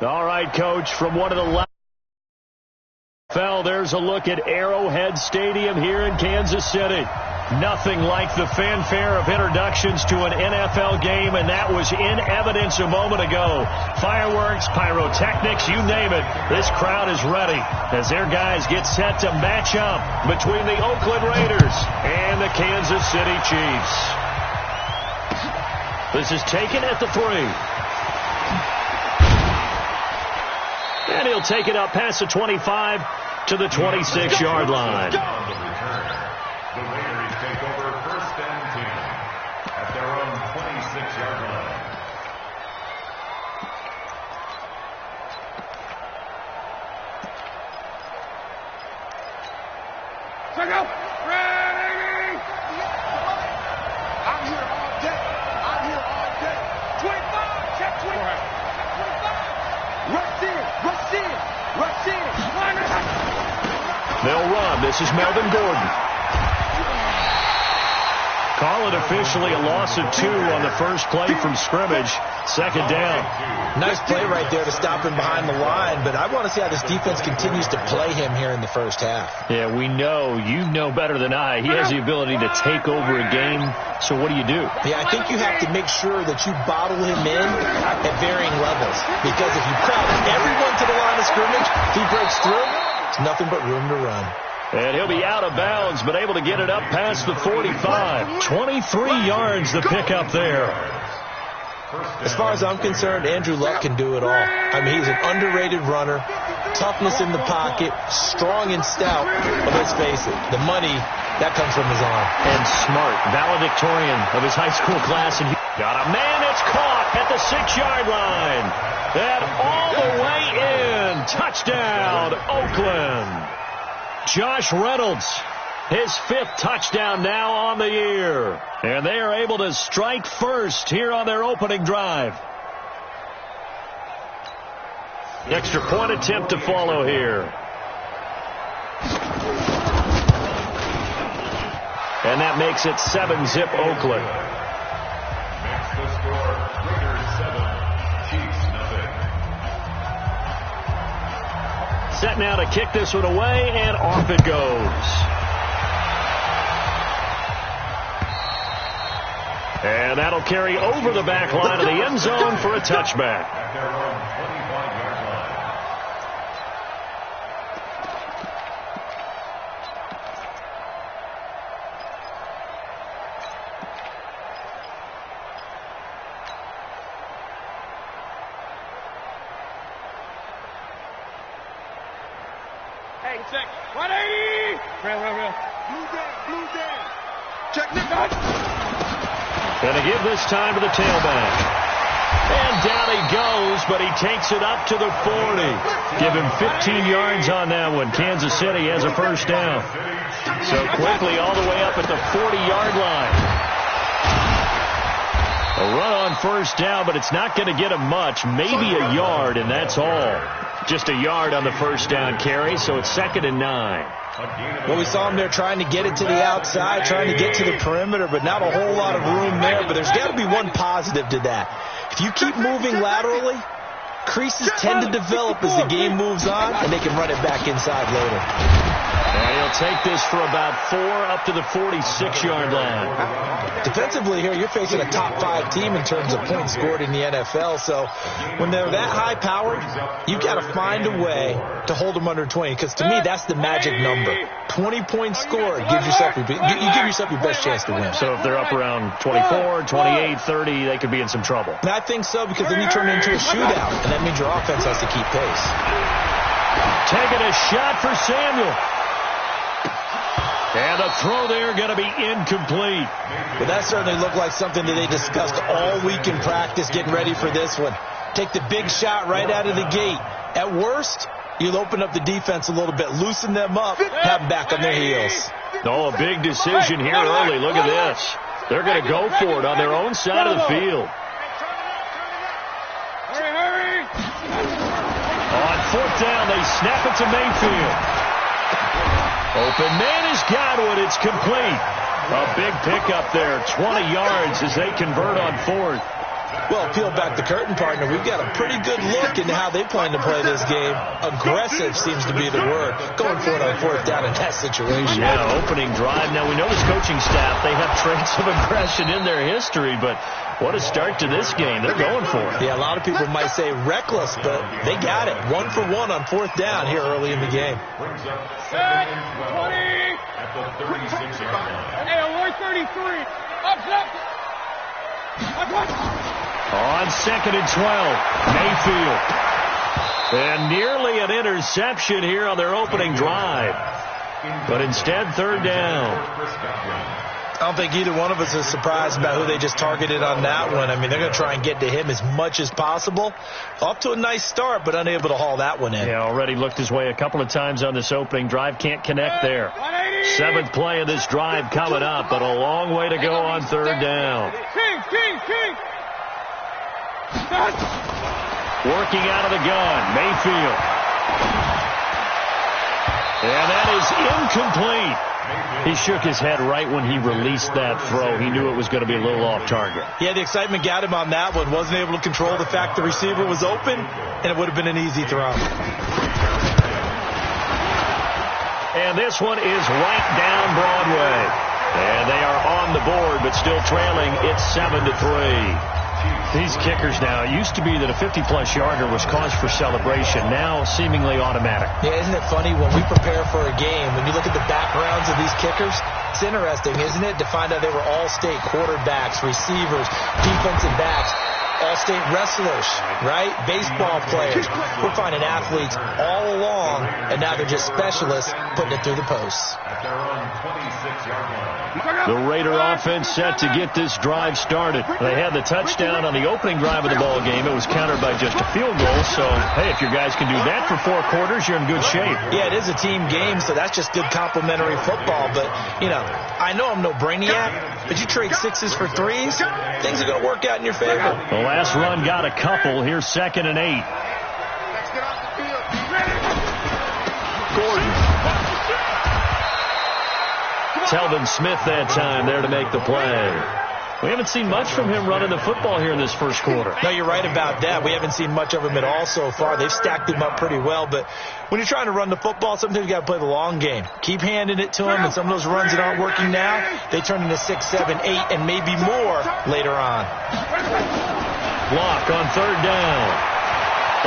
All right, Coach, from one of the left. There's a look at Arrowhead Stadium here in Kansas City. Nothing like the fanfare of introductions to an NFL game, and that was in evidence a moment ago. Fireworks, pyrotechnics, you name it. This crowd is ready as their guys get set to match up between the Oakland Raiders and the Kansas City Chiefs. This is taken at the 3. And he'll take it up past the 25 to the 26-yard line. The Raiders take over 1st and 10 at their own 26-yard line. Check out. Ready. I'm here all day. 25. Check 25. Rush in. They'll run. This is Melvin Gordon. Call it officially a loss of 2 on the first play from scrimmage. 2nd down. Nice play right there to stop him behind the line, but I want to see how this defense continues to play him here in the first half. Yeah, we know. You know better than I. He has the ability to take over a game. So what do you do? Yeah, I think you have to make sure that you bottle him in at varying levels. Because if you crowd everyone to the line of scrimmage, if he breaks through, it's nothing but room to run. And he'll be out of bounds, but able to get it up past the 45. 23 yards the pickup there. As far as I'm concerned, Andrew Luck can do it all. I mean, he's an underrated runner, toughness in the pocket, strong and stout. But let's face it, the money, that comes from his arm. And smart, valedictorian of his high school class. And got a man that's caught at the 6-yard line. And all the way in. Touchdown, Oakland. Josh Reynolds, his 5th touchdown now on the year. And they are able to strike first here on their opening drive. Extra point attempt to follow here. And that makes it 7-zip Oakland. Makes the score Raiders 7, Chiefs nothing. Set now to kick this one away, and off it goes. And that'll carry over the back line of the end zone for a touchback. At their own 25-yard line. Hey, check. 180. Real. Blue down. Check this out. Going to give this time to the tailback. And down he goes, but he takes it up to the 40. Give him 15 yards on that one. Kansas City has a first down. So quickly all the way up at the 40-yard line. A run on first down, but it's not going to get him much. Maybe a yard, and that's all. Just a yard on the first down carry, so it's 2nd and 9. Well, we saw him there trying to get it to the outside, trying to get to the perimeter, but not a whole lot of room there. But there's got to be one positive to that. If you keep moving laterally, creases tend to develop as the game moves on, and they can run it back inside later. And he'll take this for about 4 up to the 46-yard line. Defensively here, you're facing a top-5 team in terms of points scored in the NFL. So when they're that high-powered, you've got to find a way to hold them under 20. Because to me, that's the magic number. 20 points scored gives yourself you give yourself your best chance to win. So if they're up around 24, 28, 30, they could be in some trouble. And I think so, because then you turn it into a shootout, and that means your offense has to keep pace. Taking a shot for Samuel. And the throw there going to be incomplete. But that certainly looked like something that they discussed all week in practice getting ready for this one. Take the big shot right out of the gate. At worst, you'll open up the defense a little bit, loosen them up, have them back on their heels. Oh, a big decision here early. Look at this. They're going to go for it on their own side of the field. Hurry. On 4th down, they snap it to Mayfield. Open man is Godwin. It's complete. A big pickup there. 20 yards as they convert on 4th. Well, peel back the curtain, partner. We've got a pretty good look into how they plan to play this game. Aggressive seems to be the word. Going for it on fourth down in that situation. Yeah, opening drive. Now, we know this coaching staff, they have traits of aggression in their history, but what a start to this game. They're going for it. Yeah, a lot of people might say reckless, but they got it. 1 for 1 on fourth down here early in the game. Brings up 2nd and 12 at the 36-yard line. Hey, 133. Up. On 2nd and 12, Mayfield. And nearly an interception here on their opening drive. But instead, 3rd down. I don't think either one of us is surprised about who they just targeted on that one. I mean, they're going to try and get to him as much as possible. Off to a nice start, but unable to haul that one in. Yeah, already looked his way a couple of times on this opening drive. Can't connect there. 7th play of this drive coming up, but a long way to go on 3rd down. King. Working out of the gun, Mayfield. And that is incomplete. He shook his head right when he released that throw. He knew it was going to be a little off target. Yeah, the excitement got him on that one. Wasn't able to control the fact the receiver was open, and it would have been an easy throw. And this one is right down Broadway. And they are on the board, but still trailing. It's 7-3. These kickers now, it used to be that a 50-plus yarder was cause for celebration. Now, seemingly automatic. Yeah, isn't it funny when we prepare for a game, when you look at the backgrounds of these kickers, it's interesting, isn't it, to find out they were all-state quarterbacks, receivers, defensive backs, all-state wrestlers, right? Baseball players. We're finding athletes all along, and now they're just specialists putting it through the posts. At their own 26-yard line. The Raider offense set to get this drive started. They had the touchdown on the opening drive of the ball game. It was countered by just a field goal. So, hey, if your guys can do that for 4 quarters, you're in good shape. Yeah, it is a team game, so that's just good complimentary football. But, you know, I know I'm no brainiac, but you trade 6s for 3s, things are going to work out in your favor. The last run got a couple. Here's 2nd and 8. Gordon. Telvin Smith that time there to make the play. We haven't seen much from him running the football here in this first quarter. No, you're right about that. We haven't seen much of him at all so far. They've stacked him up pretty well. But when you're trying to run the football, sometimes you got to play the long game. Keep handing it to him, and some of those runs that aren't working now, they turn into 6, 7, 8, and maybe more later on. Block on 3rd down.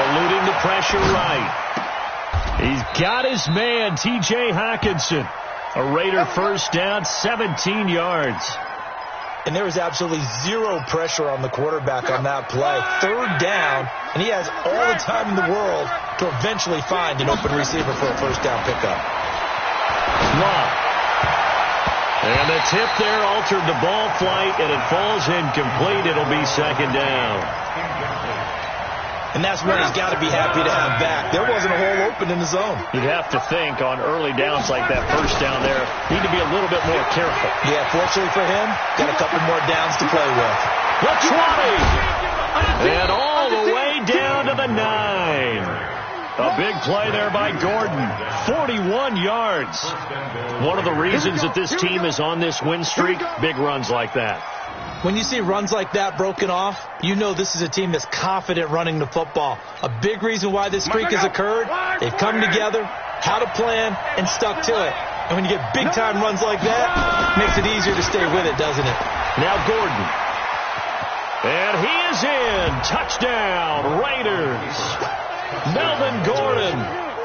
Eluding the pressure right. He's got his man, T.J. Hockenson. A Raider first down, 17 yards. And there was absolutely zero pressure on the quarterback on that play. 3rd down, and he has all the time in the world to eventually find an open receiver for a first down pickup. Long. And the tip there altered the ball flight, and it falls incomplete. It'll be 2nd down. And that's what he's got to be happy to have back. There wasn't a hole open in the zone. You'd have to think on early downs like that first down there, need to be a little bit more careful. Yeah, fortunately for him, got a couple more downs to play with. The 20! And all the way down to the 9. A big play there by Gordon. 41 yards. One of the reasons that this team is on this win streak, big runs like that. When you see runs like that broken off, you know this is a team that's confident running the football. A big reason why this streak has occurred, they've come together, had a plan, and stuck to it. And when you get big-time runs like that, it makes it easier to stay with it, doesn't it? Now Gordon. And he is in. Touchdown, Raiders. Melvin Gordon.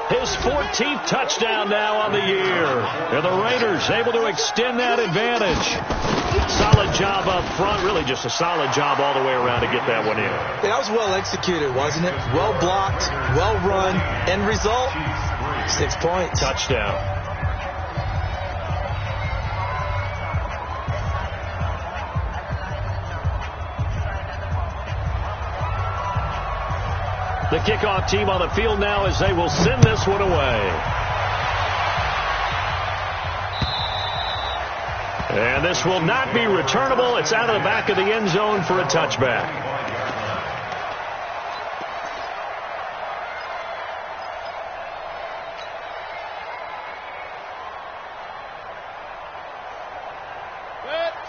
His 14th touchdown now on the year. And the Raiders able to extend that advantage. Solid job up front. Really just a solid job all the way around to get that one in. Yeah, that was well executed, wasn't it? Well blocked, well run. End result, 6 points. Touchdown. The kickoff team on the field now as they will send this one away. And this will not be returnable. It's out of the back of the end zone for a touchback.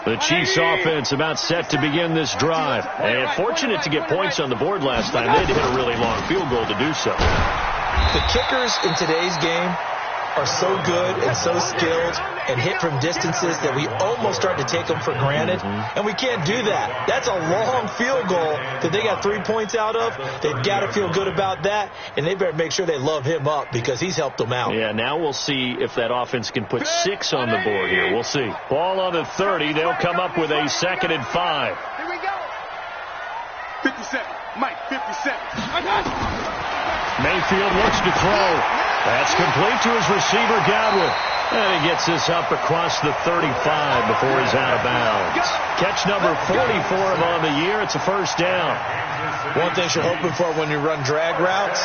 The The Chiefs offense about set to begin this drive. And fortunate to get points on the board last time. They had to hit a really long field goal to do so. The kickers in today's game are so good and so skilled and hit from distances that we almost start to take them for granted. And we can't do that. That's a long field goal that they got 3 points out of. They've got to feel good about that, and they better make sure they love him up because he's helped them out. Yeah, now we'll see if that offense can put 6 on the board here. We'll see. Ball on the 30. They'll come up with a 2nd and 5. Here we go. 57. Mike, 57. Mayfield looks to throw. That's complete to his receiver, Godwin. And he gets this up across the 35 before he's out of bounds. Catch number 44 of him on the year. It's a first down. One thing you're hoping for when you run drag routes,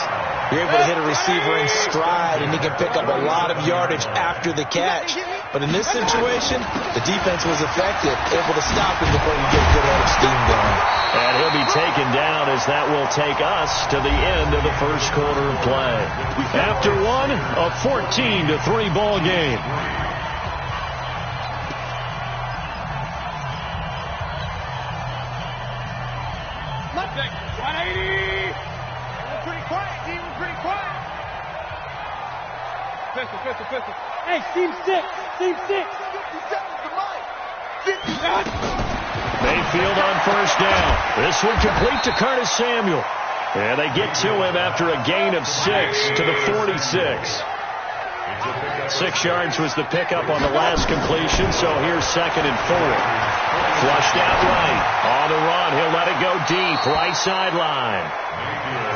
you're able to hit a receiver in stride, and he can pick up a lot of yardage after the catch. But in this situation, the defense was effective, able to stop him before you get a good head of steam going. And he'll be taken down as that will take us to the end of the first quarter of play. After one, a 14-3 ball game. Nothing. 180. Pretty quiet, team. Pretty quiet. Pistol. Hey, team 6. Team 6. 57 to Mike. 57. Mayfield on first down. This one complete to Curtis Samuel. And they get to him after a gain of 6 to the 46. 6 yards was the pickup on the last completion, so here's 2nd and 4. Flushed out right. On the run, he'll let it go deep, right sideline.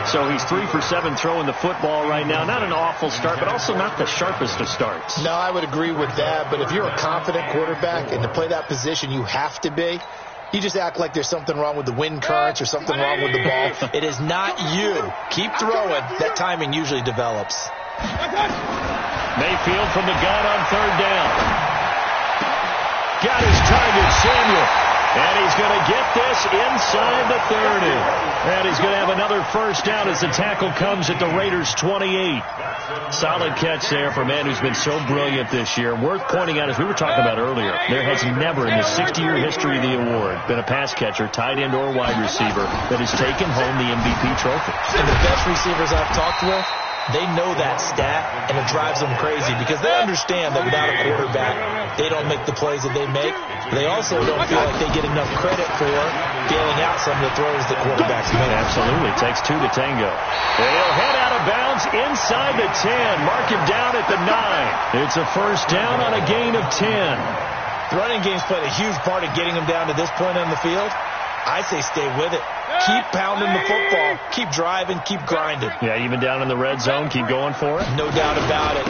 So he's 3 for 7 throwing the football right now. Not an awful start, but also not the sharpest of starts. No, I would agree with that, but if you're a confident quarterback and to play that position, you have to be. You just act like there's something wrong with the wind currents or something wrong with the ball. It is not you. Keep throwing. That timing usually develops. Mayfield from the gun on 3rd down. Got his target, Samuel. And he's going to get this inside the 30. And he's going to have another first down as the tackle comes at the Raiders' 28. Solid catch there for a man who's been so brilliant this year. Worth pointing out, as we were talking about earlier, there has never in the 60-year history of the award been a pass catcher, tight end, or wide receiver that has taken home the MVP trophy. And the best receivers I've talked with, they know that stat, and it drives them crazy because they understand that without a quarterback, they don't make the plays that they make. They also don't feel like they get enough credit for bailing out some of the throws that quarterbacks make. Absolutely. Takes 2 to tango. And he'll head out of bounds inside the 10. Mark him down at the 9. It's a first down on a gain of 10. The running game's played a huge part of getting them down to this point on the field. I say stay with it. Keep pounding the football. Keep driving. Keep grinding. Yeah, even down in the red zone, keep going for it. No doubt about it.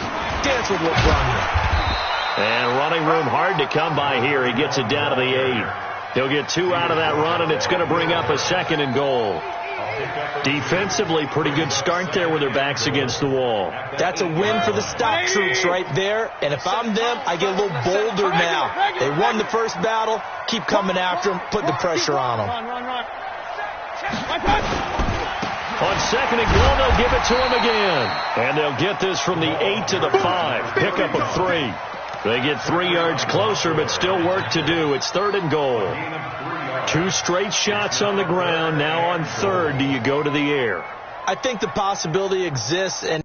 Dance with what's on you. And running room hard to come by here. He gets it down to the 8. He'll get 2 out of that run, and it's going to bring up a 2nd and goal. Defensively, pretty good start there with their backs against the wall. That's a win for the stock troops right there. And if I'm them, I get a little bolder now. They won the first battle. Keep coming after them. Put the pressure on them. Run. On 2nd and goal, they'll give it to him again. And they'll get this from the 8 to the 5. Pickup of 3. They get 3 yards closer, but still work to do. It's 3rd and goal. 2 straight shots on the ground. Now on 3rd, do you go to the air? I think the possibility exists, and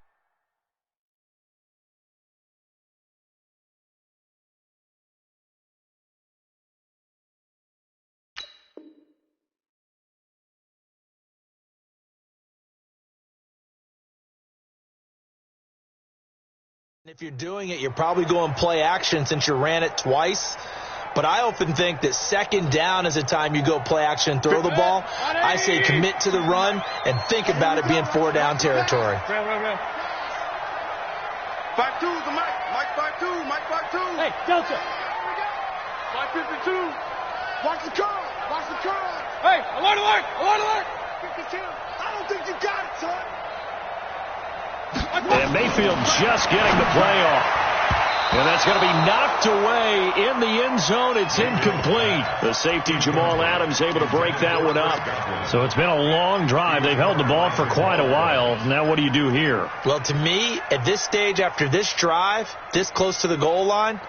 if you're doing it, you're probably going play action since you ran it twice. But I often think that 2nd down is a time you go play action and throw the ball. I say commit to the run and think about it being 4-down territory. 5-2's the Mike. Mike 5-2. Mike 5-2. Hey, Delta. 5-52. Watch the curl. Hey, alert. 52. I don't think you got it, son. And Mayfield just getting the play off. And that's going to be knocked away in the end zone. It's incomplete. The safety, Jamal Adams, able to break that one up. So it's been a long drive. They've held the ball for quite a while. Now what do you do here? Well, to me, at this stage, after this drive, this close to the goal line,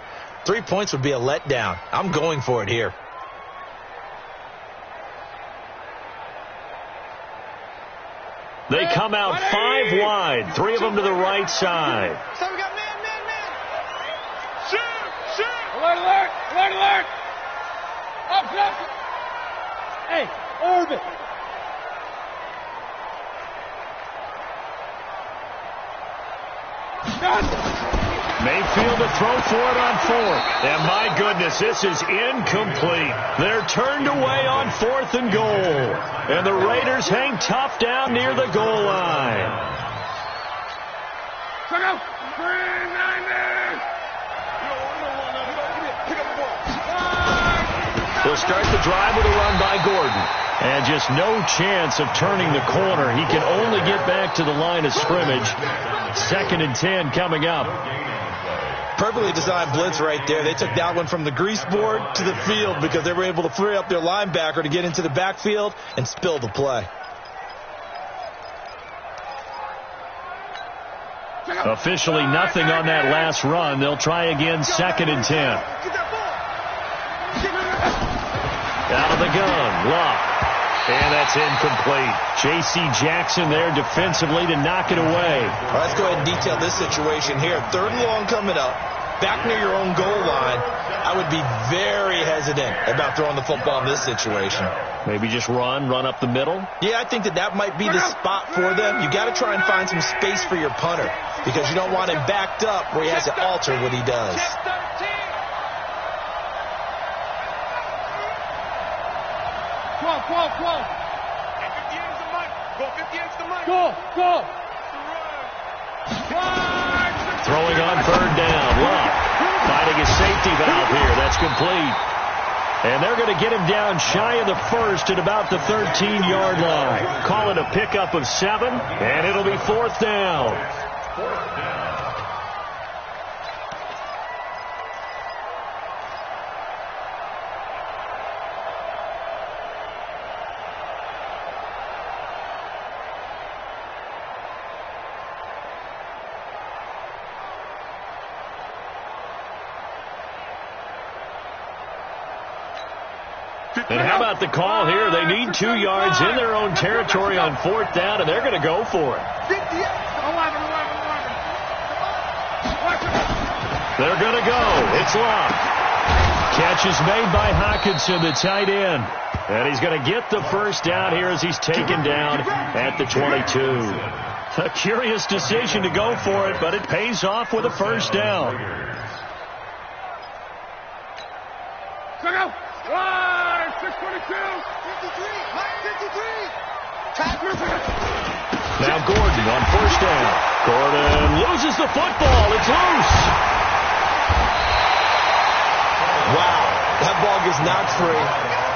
3 points would be a letdown. I'm going for it here. They come out 5 wide, 3 of them to the right side. So we got man. Shoot! Alert, alert! Alert, alert! Up! Hey, orbit! Mayfield to throw for it on 4th. And my goodness, this is incomplete. They're turned away on 4th and goal. And the Raiders hang tough down near the goal line. Check out! 390! They'll start the drive with a run by Gordon. And just no chance of turning the corner. He can only get back to the line of scrimmage. 2nd and 10 coming up. Perfectly designed blitz right there. They took that one from the grease board to the field because they were able to free up their linebacker to get into the backfield and spill the play. Officially nothing on that last run. They'll try again, 2nd and 10. Out of the gun, Luck. And that's incomplete. J.C. Jackson there defensively to knock it away. All right, let's go ahead and detail this situation here. 3rd and long coming up. Back near your own goal line. I would be very hesitant about throwing the football in this situation. Maybe just run up the middle? Yeah, I think that might be the spot for them. You got to try and find some space for your punter because you don't want him backed up where he has to alter what he does. Go. 58's the mic. Go, 58's the mic. Go. Throwing on 3rd down. Luck finding a safety valve here. That's complete. And they're going to get him down shy of the 1st at about the 13-yard line. Call it a pickup of 7, and it'll be 4th down. And how about the call here? They need 2 yards in their own territory on 4th down, and they're going to go for it. They're going to go. It's Luck. Catch is made by Hockenson, the tight end. And he's going to get the 1st down here as he's taken down at the 22. A curious decision to go for it, but it pays off with a 1st down. Now Gordon on 1st down. Gordon loses the football. It's loose. Wow, that ball gets knocked free,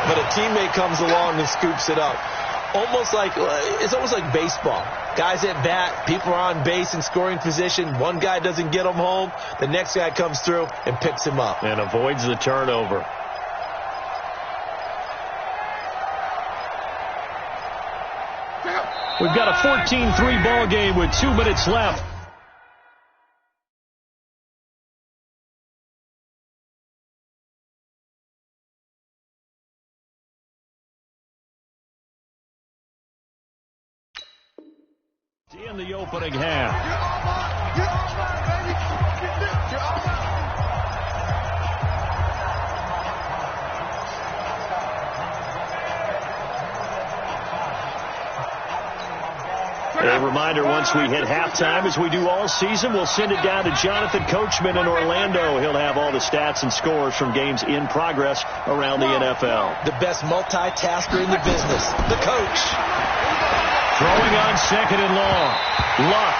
but a teammate comes along and scoops it up. It's almost like baseball. Guys at bat, people are on base in scoring position. One guy doesn't get him home. The next guy comes through and picks him up. And avoids the turnover. We've got a 14-3 ball game with 2 minutes left. In the opening half. You're all right, baby. You're all right. A reminder, once we hit halftime, as we do all season, we'll send it down to Jonathan Coachman in Orlando. He'll have all the stats and scores from games in progress around the NFL. The best multitasker in the business, the coach. Throwing on 2nd and long. Luck.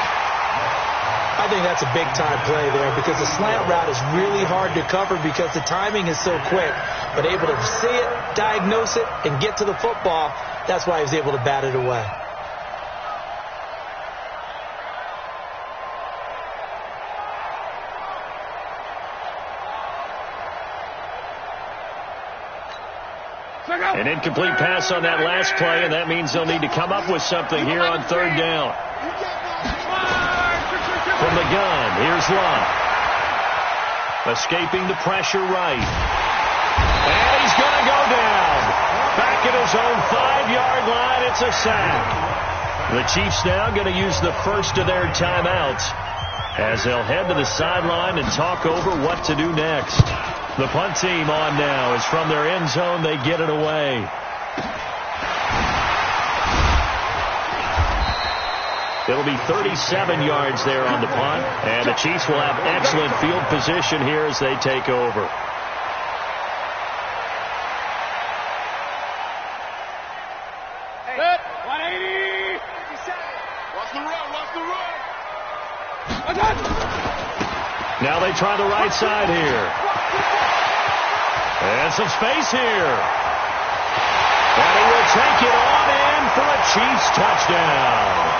I think that's a big-time play there because the slant route is really hard to cover because the timing is so quick. But able to see it, diagnose it, and get to the football, that's why he was able to bat it away. An incomplete pass on that last play, and that means they'll need to come up with something here on 3rd down. From the gun, here's Luck. Escaping the pressure right. And he's going to go down. Back at his own 5-yard line, it's a sack. The Chiefs now going to use the first of their timeouts as they'll head to the sideline and talk over what to do next. The punt team on now is from their end zone. They get it away. It'll be 37 yards there on the punt, and the Chiefs will have excellent field position here as they take over. Hey, 180. 57. Watch the run. Watch the run. Now they try the right side here. And some space here. And he will take it on in for a Chiefs touchdown.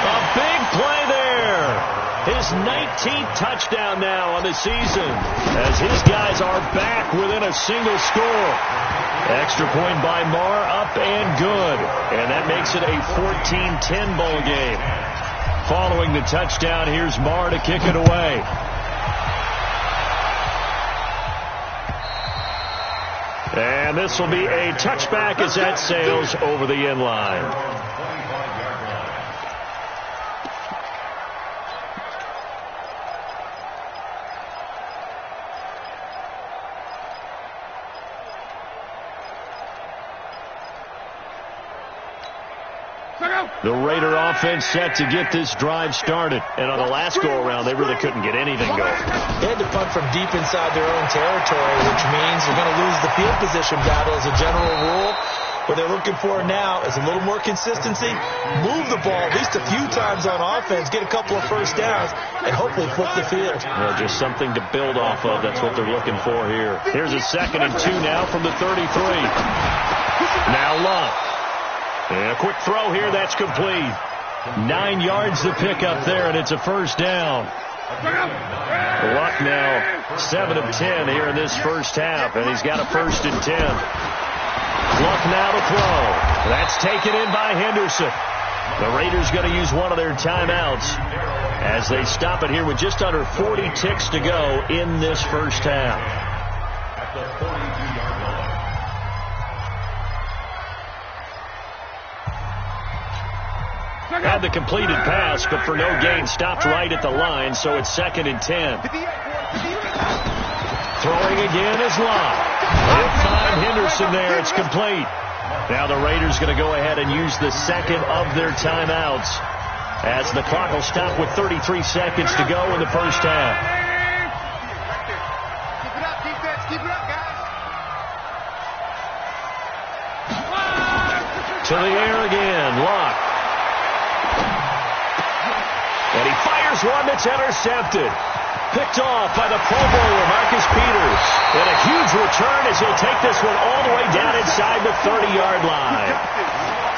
A big play there. His 19th touchdown now on the season as his guys are back within a single score. Extra point by Marr, up and good. And that makes it a 14-10 ball game. Following the touchdown, here's Marr to kick it away. And this will be a touchback as that sails over the end line. The Raider offense set to get this drive started. And on the last go-around, they really couldn't get anything going. They had to punt from deep inside their own territory, which means they're going to lose the field position battle as a general rule. What they're looking for now is a little more consistency, move the ball at least a few times on offense, get a couple of first downs, and hopefully flip the field. Well, just something to build off of. That's what they're looking for here. Here's a 2nd and 2 now from the 33. Now Luck. And a quick throw here, that's complete. 9 yards to pick up there, and it's a first down. Luck now 7 of 10 here in this first half, and he's got a 1st and 10. Luck now to throw. That's taken in by Henderson. The Raiders going to use one of their timeouts as they stop it here with just under 40 ticks to go in this first half. At the 42-yard line. Had the completed pass, but for no gain, stopped right at the line, so it's 2nd and 10. Throwing again is Lott. They'll find Henderson there. It's complete. Now the Raiders going to go ahead and use the 2nd of their timeouts as the clock will stop with 33 seconds to go in the first half. Keep it up, defense. Keep it up, guys. To the air again, Lott. And he fires one that's intercepted. Picked off by the Pro Bowler, Marcus Peters. And a huge return as he'll take this one all the way down inside the 30-yard line.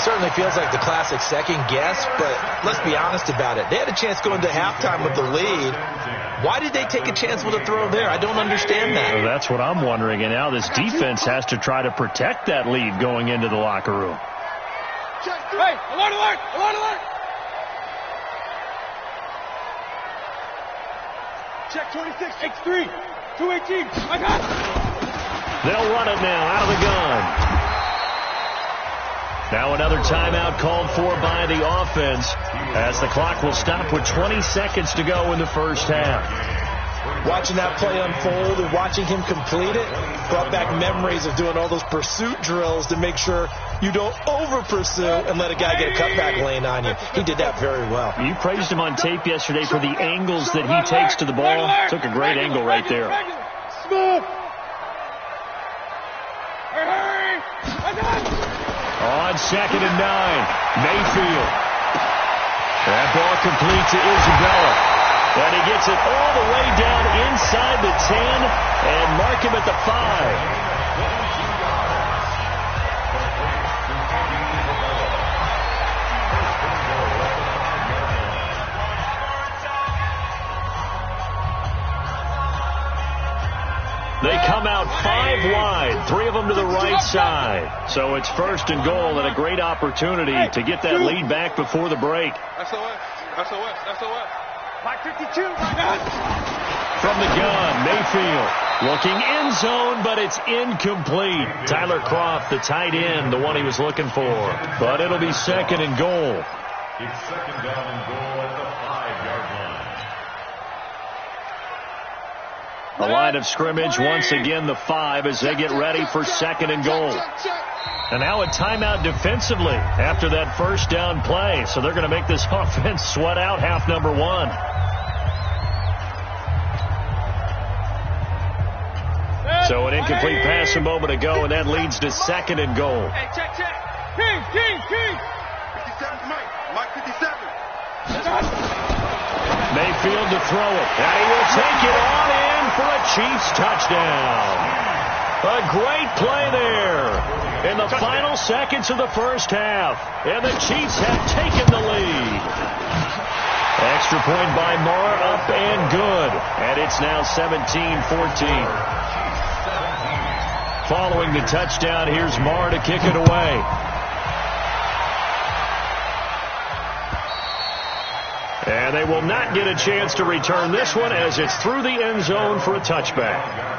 Certainly feels like the classic second guess, but let's be honest about it. They had a chance going to halftime with the lead. Why did they take a chance with a throw there? I don't understand that. Well, that's what I'm wondering. And now this defense has to try to protect that lead going into the locker room. Hey, alert, alert, alert, alert. Check 26, X3, 218. I got it. They'll run it now out of the gun. Now another timeout called for by the offense as the clock will stop with 20 seconds to go in the first half. Watching that play unfold and watching him complete it brought back memories of doing all those pursuit drills to make sure you don't over-pursue and let a guy get a cutback lane on you. He did that very well. You praised him on tape yesterday for the angles that he takes to the ball. Took a great angle right there. Smooth. Hurry. On 2nd and 9, Mayfield. That ball complete to Isabella. And he gets it all the way down inside the 10 and mark him at the 5. They come out 5 wide, 3 of them to the right side. So it's 1st and goal and a great opportunity to get that lead back before the break. SOS, SOS, SOS. Mike 52. From the gun, Mayfield looking end zone, but it's incomplete. Tyler Kroft, the tight end, the one he was looking for. But it'll be second and goal. It's second down and goal at the 5-yard line. A line of scrimmage, once again the 5 as they get ready for second and goal. And now a timeout defensively after that first down play. So they're going to make this offense sweat out half number 1. So an incomplete pass a moment ago, and that leads to second and goal. Hey, check. King. 57, Mike 57. Mayfield to throw it, and he will take it on in for a Chiefs touchdown. A great play there in the final seconds of the first half, and the Chiefs have taken the lead. Extra point by Marr, up and good, and it's now 17-14. Following the touchdown, here's Marr to kick it away. And they will not get a chance to return this one as it's through the end zone for a touchback.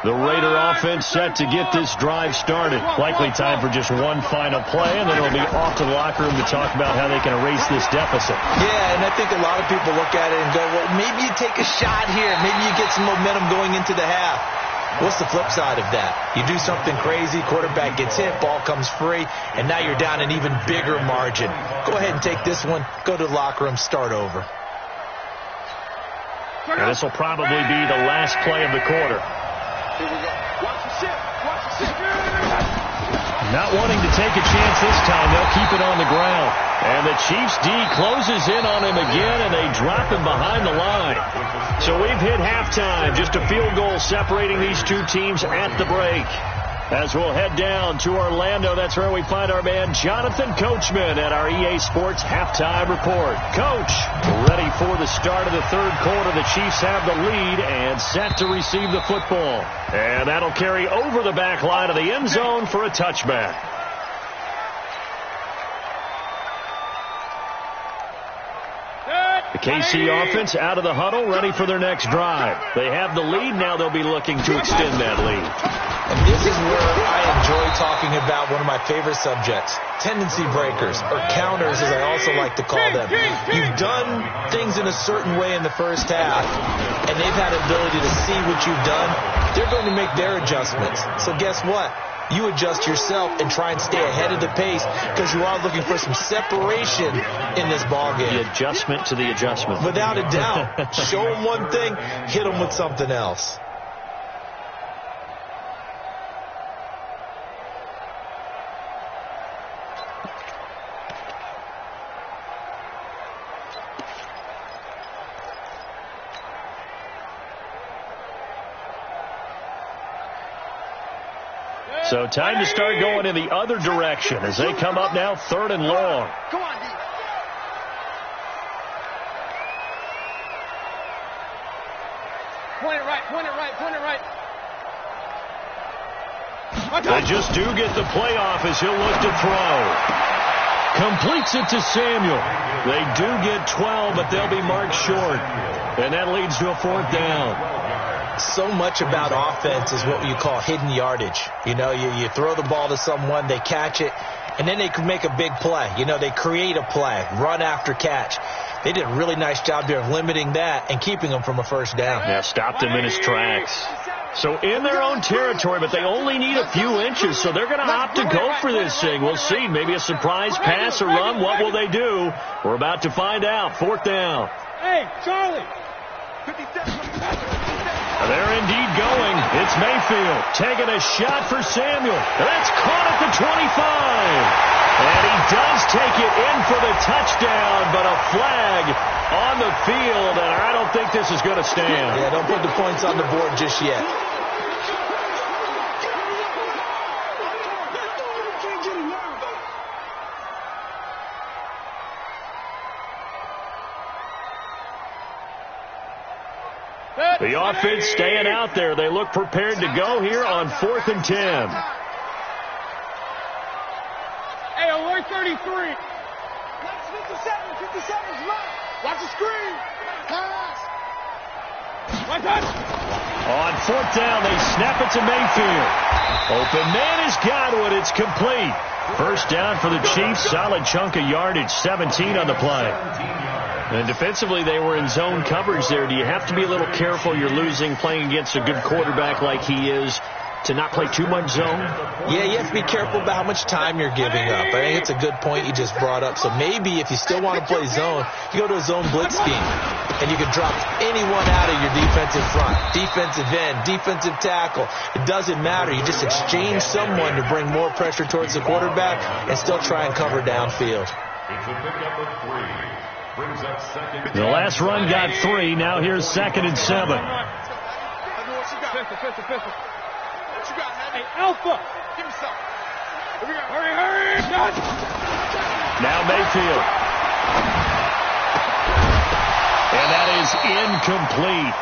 The Raider offense set to get this drive started. Likely time for just one final play, and then it'll be off to the locker room to talk about how they can erase this deficit. Yeah, and I think a lot of people look at it and go, well, maybe you take a shot here. Maybe you get some momentum going into the half. What's the flip side of that? You do something crazy, quarterback gets hit, ball comes free, and now you're down an even bigger margin. Go ahead and take this one, go to the locker room, start over. And this will probably be the last play of the quarter. Here we go. Watch the ship. Not wanting to take a chance this time, they'll keep it on the ground. And the Chiefs D closes in on him again, and they drop him behind the line. So we've hit halftime, just a field goal separating these two teams at the break. As we'll head down to Orlando, that's where we find our man Jonathan Coachman at our EA Sports Halftime Report. Coach, ready for the start of the third quarter. The Chiefs have the lead and set to receive the football. And that'll carry over the back line of the end zone for a touchback. The KC offense out of the huddle, ready for their next drive. They have the lead. Now they'll be looking to extend that lead. And this is where I enjoy talking about one of my favorite subjects, tendency breakers, or counters as I also like to call them. You've done things in a certain way in the first half, and they've had the ability to see what you've done. They're going to make their adjustments. So guess what? You adjust yourself and try and stay ahead of the pace because you are looking for some separation in this ballgame. The adjustment to the adjustment. Without a doubt. Show them one thing, hit them with something else. So time to start going in the other direction as they come up now third and long. Come on, D. Point it right. They just do get the playoff as he'll look to throw. Completes it to Samuel. They do get 12, but they'll be marked short. And that leads to a fourth down. So much about offense is what you call hidden yardage. You know, you throw the ball to someone, they catch it, and then they can make a big play. You know, they create a play, run after catch. They did a really nice job there of limiting that and keeping him from a first down. Yeah, stopped him in his tracks. So in their own territory, but they only need a few inches, so they're going to opt to go for this thing. We'll see. Maybe a surprise pass or run. What will they do? We're about to find out. Fourth down. Hey, Charlie. They're indeed going. It's Mayfield taking a shot for Samuel. That's caught at the 25. And he does take it in for the touchdown, but a flag on the field, and I don't think this is going to stand. Yeah, don't put the points on the board just yet. The offense staying out there. They look prepared to go here on 4th and 10. 33. That's 57. 57's left. Watch the screen. Pass. Right touch. On fourth down, they snap it to Mayfield. Open man has got it. It's complete. First down for the Chiefs. Solid chunk of yardage. 17 on the play. And defensively, they were in zone coverage there. Do you have to be a little careful? You're losing, playing against a good quarterback like he is, to not play too much zone? Yeah, you have to be careful about how much time you're giving up. I think it's a good point you just brought up. So maybe if you still want to play zone, you go to a zone blitz scheme. And you can drop anyone out of your defensive front, defensive end, defensive tackle. It doesn't matter. You just exchange someone to bring more pressure towards the quarterback and still try and cover downfield. It's a pickup of 3. Brings up second. The last run got 3. Now here's 2nd and 7. Pistol. What you got, Hey, Alpha. Give me some. Here we go. Hurry. Done. Now Mayfield. And that is incomplete.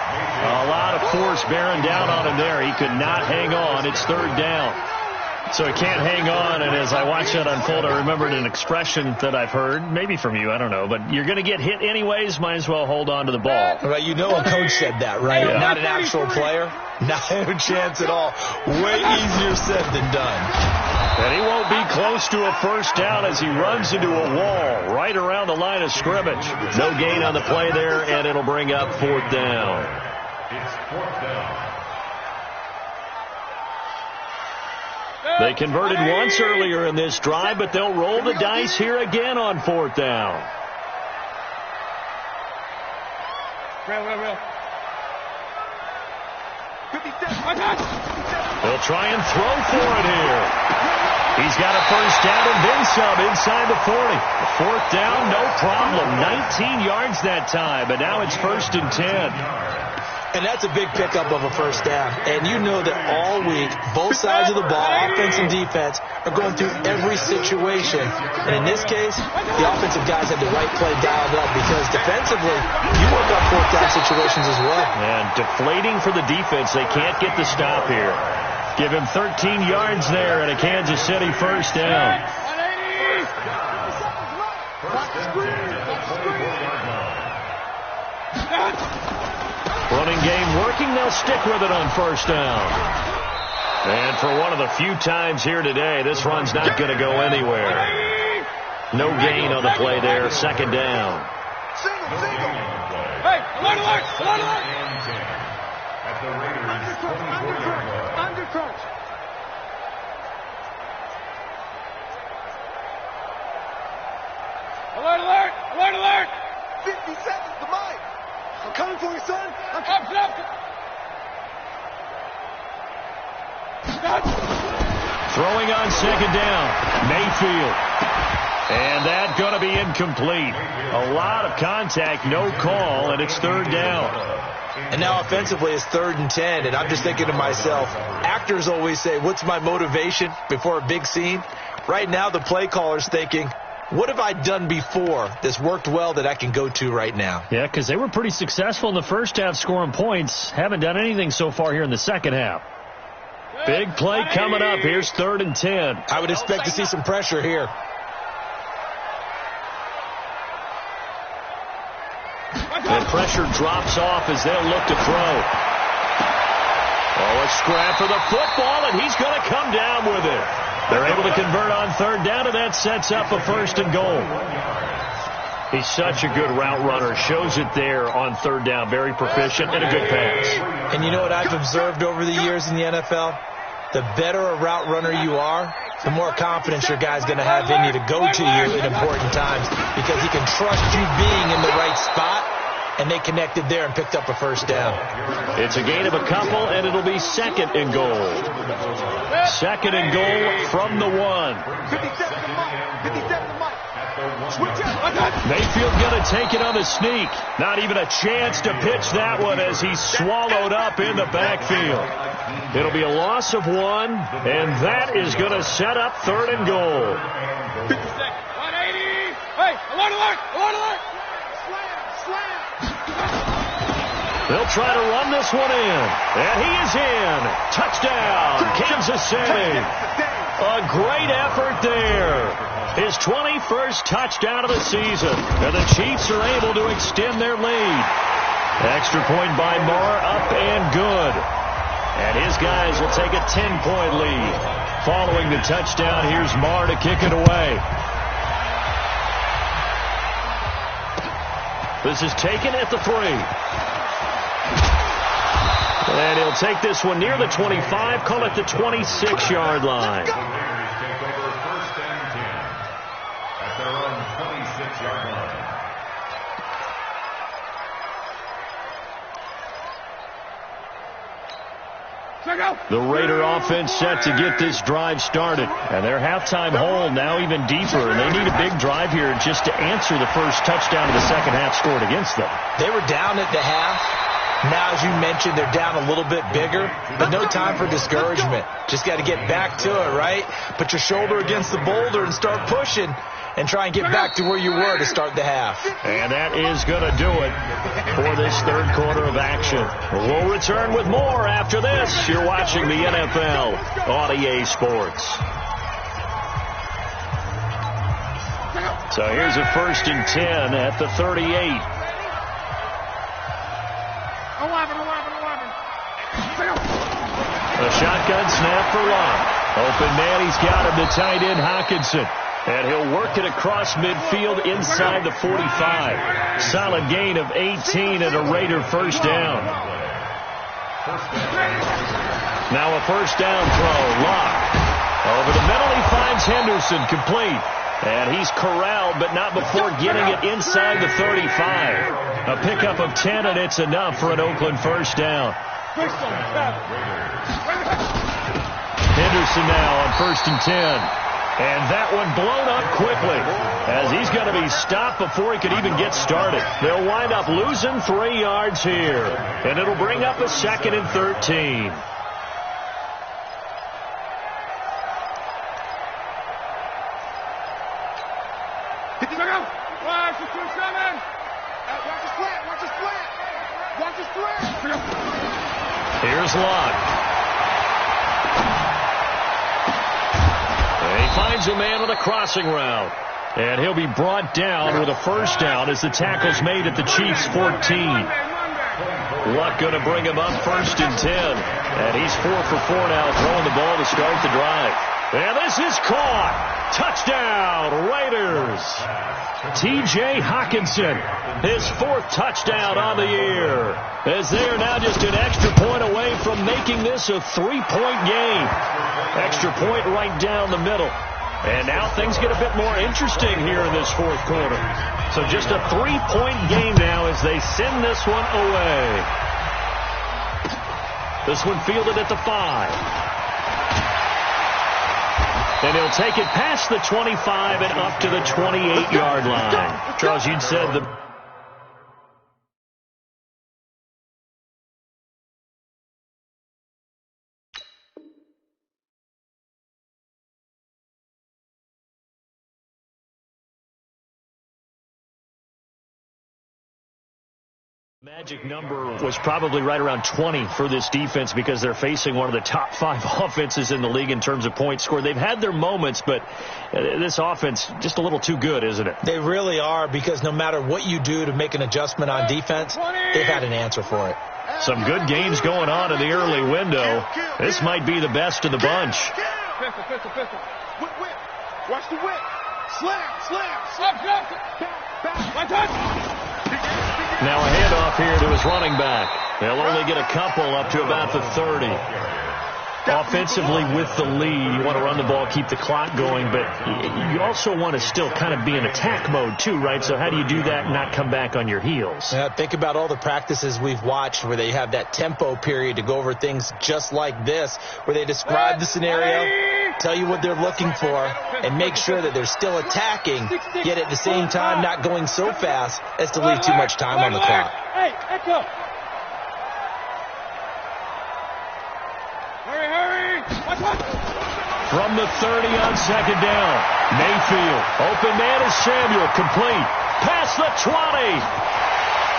A lot of force bearing down on him there. He could not hang on. It's 3rd down. So he can't hang on, and as I watch that unfold, I remembered an expression that I've heard, maybe from you, I don't know, but you're going to get hit anyways, might as well hold on to the ball. Right, you know a coach said that, right? Yeah. Not an actual player. No chance at all. Way easier said than done. And he won't be close to a first down as he runs into a wall right around the line of scrimmage. No gain on the play there, and it'll bring up 4th down. It's 4th down. They converted once earlier in this drive, but they'll roll the dice here again on 4th down. Real. They'll try and throw for it here. He's got a first down and then some inside the 40. 4th down, no problem. 19 yards that time, but now it's 1st and 10. And that's a big pickup of a first down. And you know that all week, both sides of the ball, offense and defense, are going through every situation. And in this case, the offensive guys had the right play dialed up because defensively, you work on 4th down situations as well. And deflating for the defense. They can't get the stop here. Give him 13 yards there and a Kansas City first down. Running game working. They'll stick with it on first down. And for one of the few times here today, this run's not going to go anywhere. No gain on the play there. 2nd down. Hey, alert! At the Raiders' 24-yard line. Under crunch. Alert! 50 seconds to Mike. I'm coming for you, son. I'm coming. Throwing on 2nd down. Mayfield. And that's going to be incomplete. A lot of contact, no call, and it's 3rd down. And now offensively it's 3rd and 10, and I'm just thinking to myself, actors always say, what's my motivation before a big scene? Right now the play caller's thinking, what have I done before that's worked well that I can go to right now? Yeah, because they were pretty successful in the first half scoring points. Haven't done anything so far here in the second half. Big play coming up. Here's 3rd and 10. I would expect to see some pressure here. And pressure drops off as they'll look to throw. Oh, a scrap for the football, and he's going to come down with it. They're able to convert on 3rd down, and that sets up a 1st and goal. He's such a good route runner. Shows it there on 3rd down. Very proficient and a good pass. And you know what I've observed over the years in the NFL? The better a route runner you are, the more confidence your guy's going to have in you to go to you in important times because he can trust you being in the right spot, and they connected there and picked up a first down. It's a gain of a couple, and it'll be 2nd and goal. 2nd and goal from the 1. 57 to Mike. Mayfield going to take it on the sneak. Not even a chance to pitch that one as he's swallowed up in the backfield. It'll be a loss of 1, and that is going to set up 3rd and goal. 180. Hey, alert! Slam! They'll try to run this one in, and he is in. Touchdown, Kansas City. A great effort there. His 21st touchdown of the season. And the Chiefs are able to extend their lead. Extra point by Marr, up and good. And his guys will take a 10-point lead. Following the touchdown, here's Marr to kick it away. This is taken at the 3. And he'll take this one near the 25, call it the 26-yard line. Take over 1st and 10 at their own 26-yard line. The Raider offense set to get this drive started. And their halftime hole now even deeper. And they need a big drive here just to answer the first touchdown of the second half scored against them. They were down at the half. Now, as you mentioned, they're down a little bit bigger, but no time for discouragement. Just got to get back to it, right? Put your shoulder against the boulder and start pushing and try and get back to where you were to start the half. And that is going to do it for this third quarter of action. We'll return with more after this. You're watching the NFL on EA Sports. So here's a 1st and 10 at the 38. 11. A shotgun snap for Locke. Open man, he's got him, the tight end Hockenson. And he'll work it across midfield inside the 45. Solid gain of 18 and a Raider first down. Now a first down throw. Locke. Over the middle, he finds Henderson, complete. And he's corralled, but not before getting it inside the 35. A pickup of 10, and it's enough for an Oakland first down. Henderson now on 1st and 10. And that one blown up quickly as he's going to be stopped before he could even get started. They'll wind up losing 3 yards here. And it'll bring up a 2nd and 13. Here's Locke. And he finds a man on a crossing route. And he'll be brought down with a first down as the tackle's made at the Chiefs' 14. Luck going to bring him up 1st and 10. And he's 4 for 4 now, throwing the ball to start the drive. And this is caught. Touchdown, Raiders. T.J. Hockenson, his 4th touchdown on the year, as they are now just an extra point away from making this a 3-point game. Extra point right down the middle. And now things get a bit more interesting here in this 4th quarter. So just a 3-point game now as they send this one away. This one fielded at the 5. And he'll take it past the 25 and up to the 28-yard line. Charles, you'd said the magic number was probably right around 20 for this defense because they're facing one of the top 5 offenses in the league in terms of points scored. They've had their moments, but this offense just a little too good, isn't it? They really are, because no matter what you do to make an adjustment on defense, they've had an answer for it. Some good games going on in the early window. This might be the best of the bunch. Pistol. Whip. Watch the whip. Slam. Back. Touch. Now a handoff here to his running back. They'll only get a couple up to about the 30. Offensively with the lead, you want to run the ball, keep the clock going, but you also want to still kind of be in attack mode too, right? So how do you do that and not come back on your heels? Think about all the practices we've watched where they have that tempo period to go over things just like this, where they describe the scenario, tell you what they're looking for, and make sure that they're still attacking, yet at the same time not going so fast as to leave too much time on the clock. Hey, echo. Hurry. From the 30 on 2nd down. Mayfield. Open man is Samuel. Complete. Past the 20.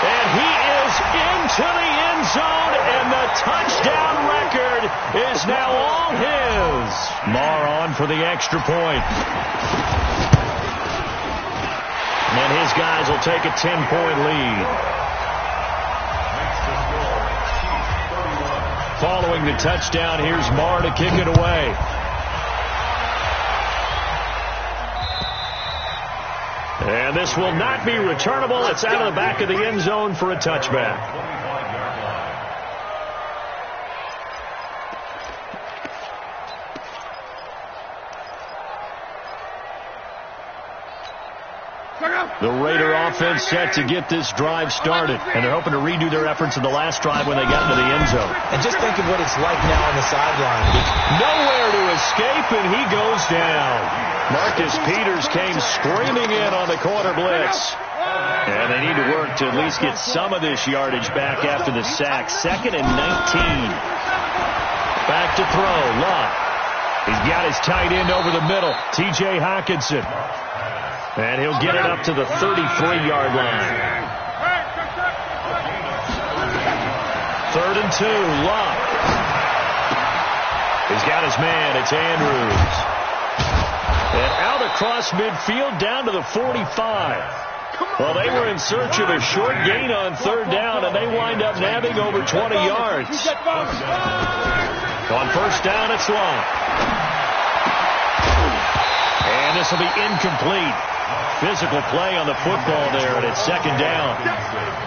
And he is into the end zone, and the touchdown record is now all his. Marr on for the extra point. And his guys will take a 10-point lead. Following the touchdown, here's Marr to kick it away. And this will not be returnable. It's out of the back of the end zone for a touchback. The Raider offense set to get this drive started, and they're hoping to redo their efforts in the last drive when they got into the end zone. And just think of what it's like now on the sideline. Nowhere to escape, and he goes down. Marcus Peters came screaming in on the corner blitz. And they need to work to at least get some of this yardage back after the sack. 2nd and 19. Back to throw. Love. He's got his tight end over the middle, T.J. Hockenson. And he'll get it up to the 33-yard line. 3rd and 2. Love. He's got his man. It's Andrews. And out across midfield down to the 45. Well, they were in search of a short gain on 3rd down, and they wind up nabbing over 20 yards. On 1st down, it's Long. And this will be incomplete. Physical play on the football there, and it's 2nd down.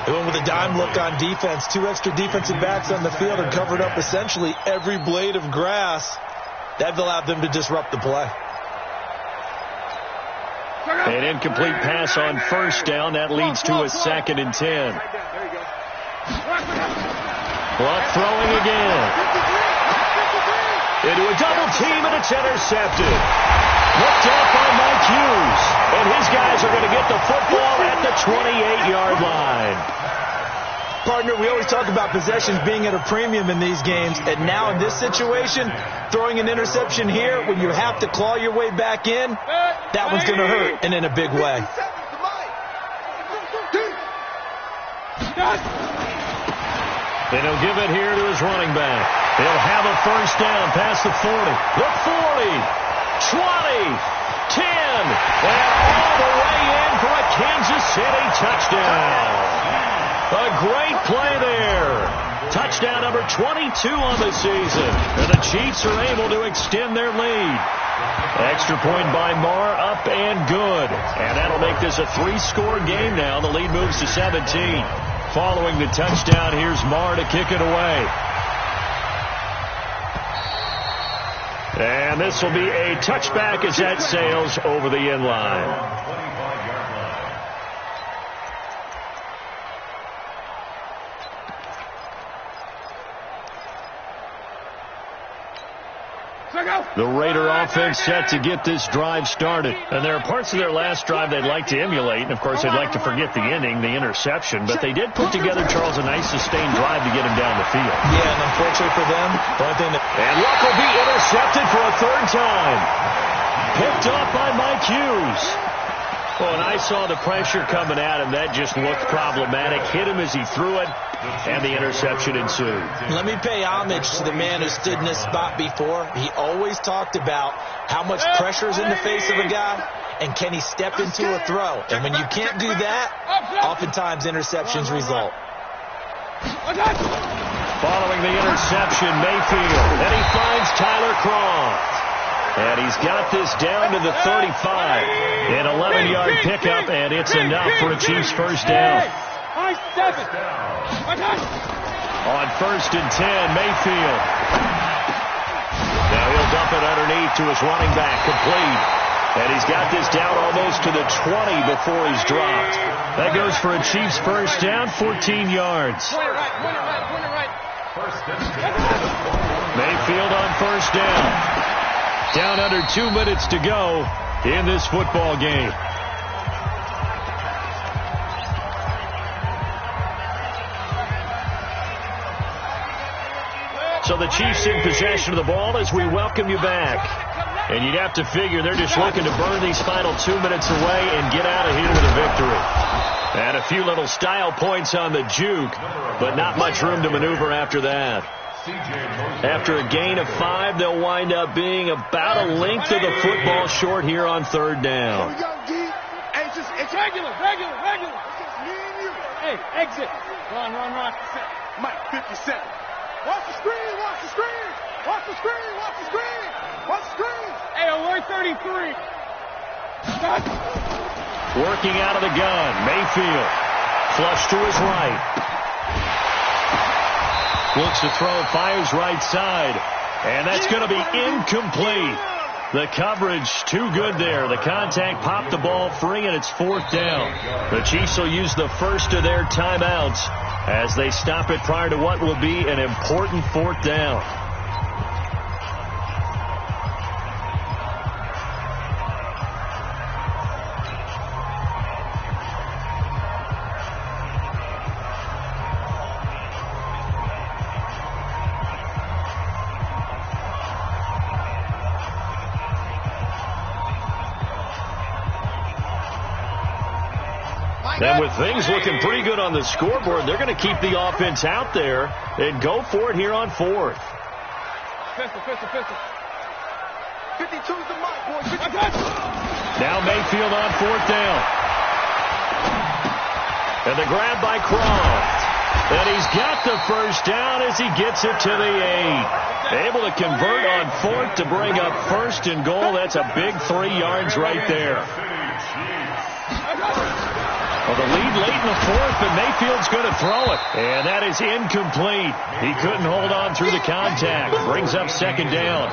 They went with a dime look on defense. 2 extra defensive backs on the field and covered up essentially every blade of grass. That allowed them to disrupt the play. An incomplete pass on 1st down. That leads to a 2nd and 10. Clock throwing again. Into a double team, and it's intercepted. Looked off by Mike Hughes. And his guys are going to get the football at the 28-yard line. Partner, we always talk about possessions being at a premium in these games. And now in this situation, throwing an interception here when you have to claw your way back in, that one's going to hurt, and in a big way. And he'll give it here to his running back. He'll have a 1st down past the 40. The 40, 20, 10, and all the way in for a Kansas City touchdown. A great play there. Touchdown number 22 on the season. And the Chiefs are able to extend their lead. Extra point by Marr, up and good. And that'll make this a 3-score game now. The lead moves to 17. Following the touchdown, here's Marr to kick it away. And this will be a touchback as that sails over the end line. The Raider offense set to get this drive started. And there are parts of their last drive they'd like to emulate. And, of course, they'd like to forget the ending, the interception. But they did put together, Charles, a nice sustained drive to get him down the field. Yeah, and unfortunately for them, the only thing that... And Luck will be intercepted for a 3rd time. Picked off by Mike Hughes. Well, and I saw the pressure coming at him. That just looked problematic. Hit him as he threw it, and the interception ensued. Let me pay homage to the man who stood in this spot before. He always talked about how much pressure is in the face of a guy, and can he step into a throw. And when you can't do that, oftentimes interceptions result. Following the interception, Mayfield, and he finds Tyler Croft. And he's got this down to the 35. An 11-yard pickup, and it's enough for a Chiefs 1st down. On 1st and 10, Mayfield. Now he'll dump it underneath to his running back, complete. And he's got this down almost to the 20 before he's dropped. That goes for a Chiefs 1st down, 14 yards. Mayfield on 1st down. Down under 2 minutes to go in this football game. So the Chiefs in possession of the ball as we welcome you back. And you'd have to figure they're just looking to burn these final 2 minutes away and get out of here with a victory. And a few little style points on the juke, but not much room to maneuver after that. After a gain of 5, they'll wind up being about a length of the football short here on 3rd down. Regular. It's just me and you. Hey, exit. Run. Mike, 50 seconds. Watch the screen. Hey, alert 33. Working out of the gun, Mayfield. Flush to his right. Looks to throw, fires right side. And that's going to be incomplete. The coverage too good there. The contact popped the ball free, and it's 4th down. The Chiefs will use the first of their timeouts as they stop it prior to what will be an important 4th down. And with things looking pretty good on the scoreboard, they're going to keep the offense out there and go for it here on 4th. Pistol. 52's the mark, boys. Now Mayfield on 4th down. And the grab by Croft. And he's got the first down as he gets it to the 8. Able to convert on 4th to bring up 1st and goal. That's a big 3 yards right there. Well, the lead late in the 4th, but Mayfield's going to throw it. And that is incomplete. He couldn't hold on through the contact. Brings up 2nd down.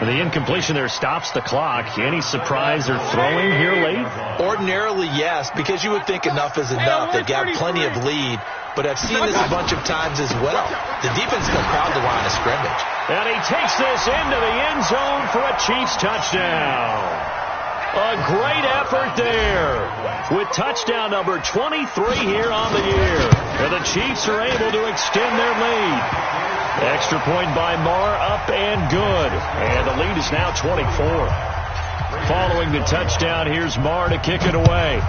And the incompletion there stops the clock. Any surprise they're throwing here late? Ordinarily, yes, because you would think enough is enough. They've got plenty of lead. But I've seen this a bunch of times as well. The defense got crowd the line of scrimmage. And he takes this into the end zone for a Chiefs touchdown. A great effort there with touchdown number 23 here on the year. And the Chiefs are able to extend their lead. Extra point by Marr, up and good. And the lead is now 24. Following the touchdown, here's Marr to kick it away.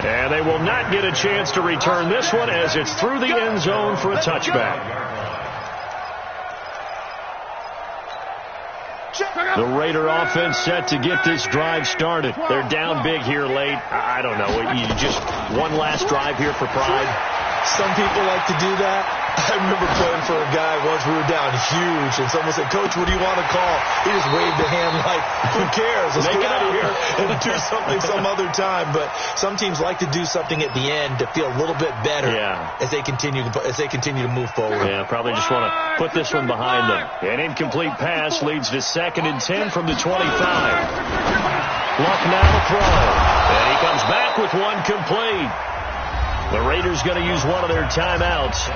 And they will not get a chance to return this one as it's through the end zone for a touchback. The Raider offense set to get this drive started. They're down big here late. I don't know. You just one last drive here for pride. Some people like to do that. I remember playing for a guy once. We were down huge, and someone said, "Coach, what do you want to call?" He just waved a hand like, "Who cares? Let's get out of here and do something some other time." But some teams like to do something at the end to feel a little bit better as they continue to move forward. Yeah, probably just want to put this one behind them. An incomplete pass leads to 2nd and 10 from the 25. Luck now to throw, and he comes back with one complete. The Raiders going to use one of their timeouts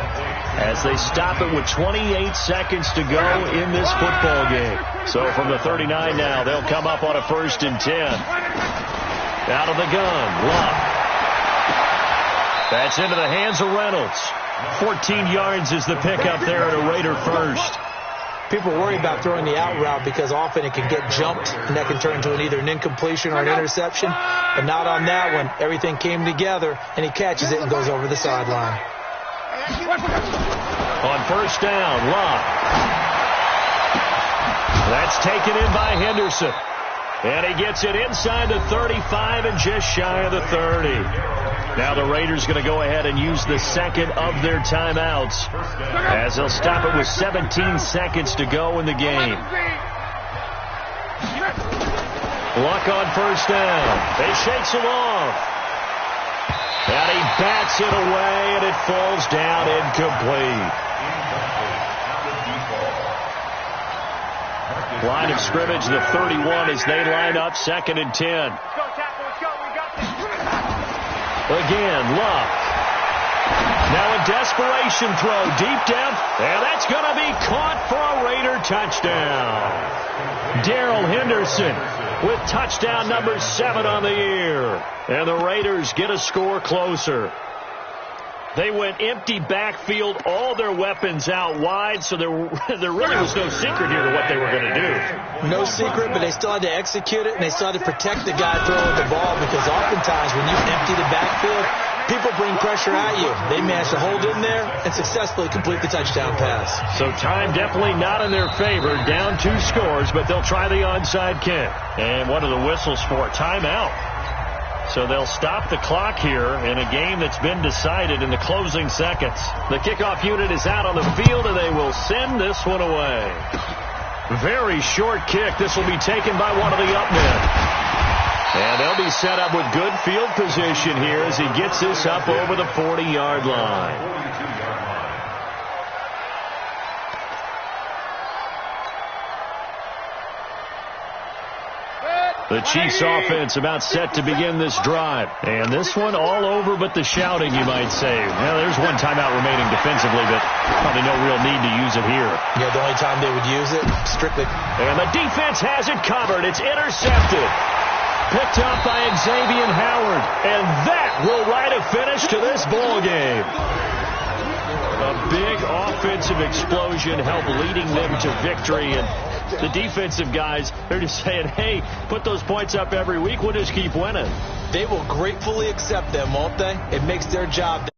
as they stop it with 28 seconds to go in this football game. So from the 39 now, they'll come up on a 1st and 10. Out of the gun, Luck. That's into the hands of Reynolds. 14 yards is the pickup there at a Raider first. People worry about throwing the out route because often it can get jumped, and that can turn into either an incompletion or an interception. But not on that one. Everything came together, and he catches it and goes over the sideline. On 1st down, Luck. That's taken in by Henderson. And he gets it inside the 35 and just shy of the 30. Now the Raiders going to go ahead and use the 2nd of their timeouts as they'll stop it with 17 seconds to go in the game. Luck on 1st down. They shakes him off. And he bats it away, and it falls down incomplete. Line of scrimmage, the 31 as they line up 2nd and 10. Again, Luck. Now a desperation throw deep down, and that's going to be caught for a Raider touchdown. Darrell Henderson with touchdown number 7 on the year. And the Raiders get a score closer. They went empty backfield, all their weapons out wide, so there really was no secret here to what they were going to do. No secret, but they still had to execute it, and they still had to protect the guy throwing the ball, because oftentimes when you empty the backfield, people bring pressure at you. They managed to hold in there and successfully complete the touchdown pass. So time definitely not in their favor. Down 2 scores, but they'll try the onside kick. And what are the whistles for? Timeout. So they'll stop the clock here in a game that's been decided in the closing seconds. The kickoff unit is out on the field, and they will send this one away. Very short kick. This will be taken by one of the up men. And they'll be set up with good field position here as he gets this up over the 40-yard line. The Chiefs offense about set to begin this drive. And this one all over but the shouting, you might say. Well, there's one timeout remaining defensively, but probably no real need to use it here. Yeah, the only time they would use it, strictly. And the defense has it covered. It's intercepted. Picked up by Xavier Howard. And that will write a finish to this ball game. A big offensive explosion helped leading them to victory. And the defensive guys, they're just saying, hey, put those points up every week. We'll just keep winning. They will gratefully accept them, won't they? It makes their job that